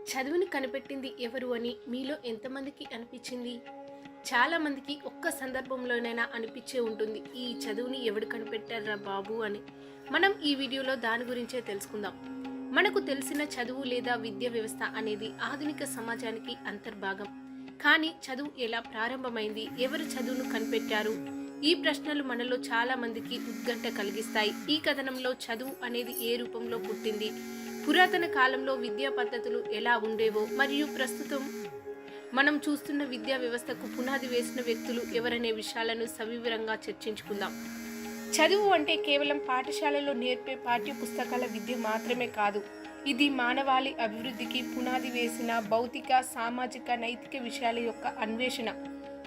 చదువుని కనిపెట్టింది ఎవరు అని మీలో ఎంతమందికి అనిపించింది? చాలా మందికి ఒక్క సందర్భంలోనైనా అనిపించే ఉంటుంది, ఈ చదువుని ఎవడు కనిపెట్టారా బాబు అని. మనం ఈ వీడియోలో దాని గురించే తెలుసుకుందాం. మనకు తెలిసిన చదువు లేదా విద్యా వ్యవస్థ అనేది ఆధునిక సమాజానికి అంతర్భాగం. కానీ చదువు ఎలా ప్రారంభమైంది, ఎవరు చదువును కనిపెట్టారు, ఈ ప్రశ్నలు మనలో చాలా మందికి ఉత్కంఠ కలిగిస్తాయి. ఈ కథనంలో చదువు అనేది ఏ రూపంలో పుట్టింది, పురాతన కాలంలో విద్యా పద్ధతులు ఎలా ఉండేవో, మరియు ప్రస్తుతం మనం చూస్తున్న విద్యా వ్యవస్థకు పునాది వేసిన వ్యక్తులు ఎవరనే విషయాలను సవివరంగా చర్చించుకుందాం. చదువు అంటే కేవలం పాఠశాలలో నేర్పే పాఠ్య పుస్తకాల విద్య మాత్రమే కాదు. ఇది మానవాళి అభివృద్ధికి పునాది వేసిన భౌతిక, సామాజిక, నైతిక విషయాల యొక్క అన్వేషణ.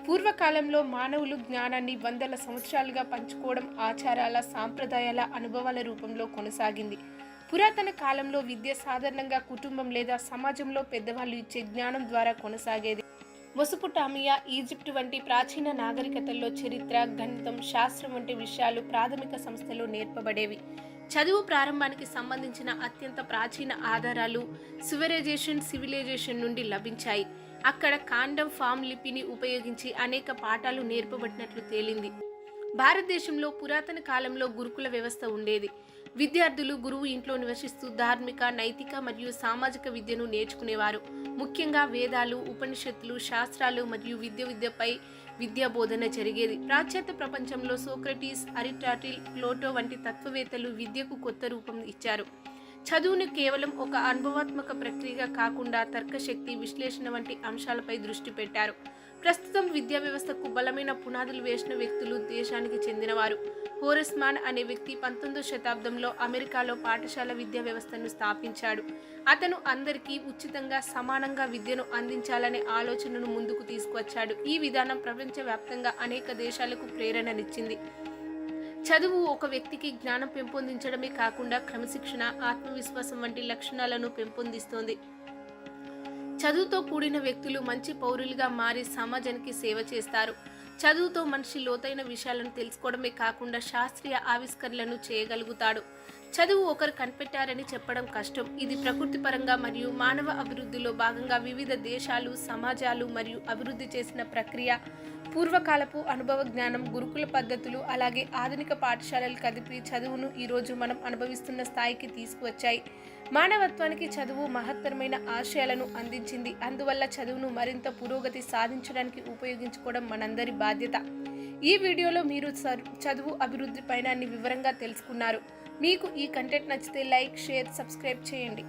పూర్వకాలంలో మానవులు జ్ఞానాన్ని వందల సంవత్సరాలుగా పంచుకోవడం ఆచారాల, సాంప్రదాయాల, అనుభవాల రూపంలో కొనసాగింది. పురాతన కాలంలో విద్య సాధారణంగా కుటుంబం లేదా సమాజంలో పెద్దవాళ్ళు ఇచ్చే జ్ఞానం ద్వారా కొనసాగేది. మెసొపొటామియా, ఈజిప్ట్ వంటి ప్రాచీన నాగరికతల్లో చరిత్ర, గణితం, శాస్త్రం వంటి విషయాలు ప్రాథమిక సంస్థలో నేర్పబడేవి. చదువు ప్రారంభానికి సంబంధించిన అత్యంత ప్రాచీన ఆధారాలు సివిలైజేషన్ నుండి లభించాయి. అక్కడ కాండం ఫామ్ లిపిని ఉపయోగించి అనేక పాఠాలు నేర్పబడినట్లు తేలింది. భారతదేశంలో పురాతన కాలంలో గురుకుల వ్యవస్థ ఉండేది. విద్యార్థులు గురువు ఇంట్లో నివసిస్తూ ధార్మిక, నైతిక మరియు సామాజిక విద్యను నేర్చుకునేవారు. ముఖ్యంగా వేదాలు, ఉపనిషత్తులు, శాస్త్రాలు మరియు విద్యపై విద్యా బోధన జరిగేది. పాశ్చాత్య ప్రపంచంలో సోక్రటీస్, అరిస్టాటిల్, ప్లేటో వంటి తత్వవేత్తలు విద్యకు కొత్త రూపం ఇచ్చారు. చదువును కేవలం ఒక అనుభవాత్మక ప్రక్రియగా కాకుండా తర్కశక్తి, విశ్లేషణ వంటి అంశాలపై దృష్టి పెట్టారు. ప్రస్తుతం విద్యా వ్యవస్థకు బలమైన పునాదులు వేసిన వ్యక్తులు దేశానికి చెందినవారు. హోరెస్ మాన్ అనే వ్యక్తి 19వ శతాబ్దంలో అమెరికాలో పాఠశాల విద్యా వ్యవస్థను స్థాపించాడు. అతను అందరికీ ఉచితంగా, సమానంగా విద్యను అందించాలనే ఆలోచనను ముందుకు తీసుకువచ్చాడు. ఈ విధానం ప్రపంచవ్యాప్తంగా అనేక దేశాలకు ప్రేరణనిచ్చింది. చదువు ఒక వ్యక్తికి జ్ఞానం పెంపొందించడమే కాకుండా క్రమశిక్షణ, ఆత్మవిశ్వాసం వంటి లక్షణాలను పెంపొందిస్తోంది. చదువుతో కూడిన వ్యక్తులు మంచి పౌరులుగా మారి సమాజానికి సేవ చేస్తారు. చదువుతో మనిషి లోతైన విషయాలను తెలుసుకోవడమే కాకుండా శాస్త్రీయ ఆవిష్కరణలను చేయగలుగుతాడు. చదువు ఒకరు కనిపెట్టారని చెప్పడం కష్టం. ఇది ప్రకృతి పరంగా మరియు మానవ అభివృద్ధిలో భాగంగా వివిధ దేశాలు, సమాజాలు మరియు అభివృద్ధి చేసిన ప్రక్రియ. పూర్వకాలపు అనుభవ జ్ఞానం, గురుకుల పద్ధతులు, అలాగే ఆధునిక పాఠశాలలు కలిపి చదువును ఈరోజు మనం అనుభవిస్తున్న స్థాయికి తీసుకువచ్చాయి. మానవత్వానికి చదువు మహత్తరమైన ఆశయాలను అందించింది. అందువల్ల చదువును మరింత పురోగతి సాధించడానికి ఉపయోగించుకోవడం మనందరి బాధ్యత. ఈ వీడియోలో మీరు చదువు అభివృద్ధి పైన వివరంగా తెలుసుకున్నారు. మీకు ఈ కంటెంట్ నచ్చితే లైక్, షేర్, సబ్స్క్రైబ్ చేయండి.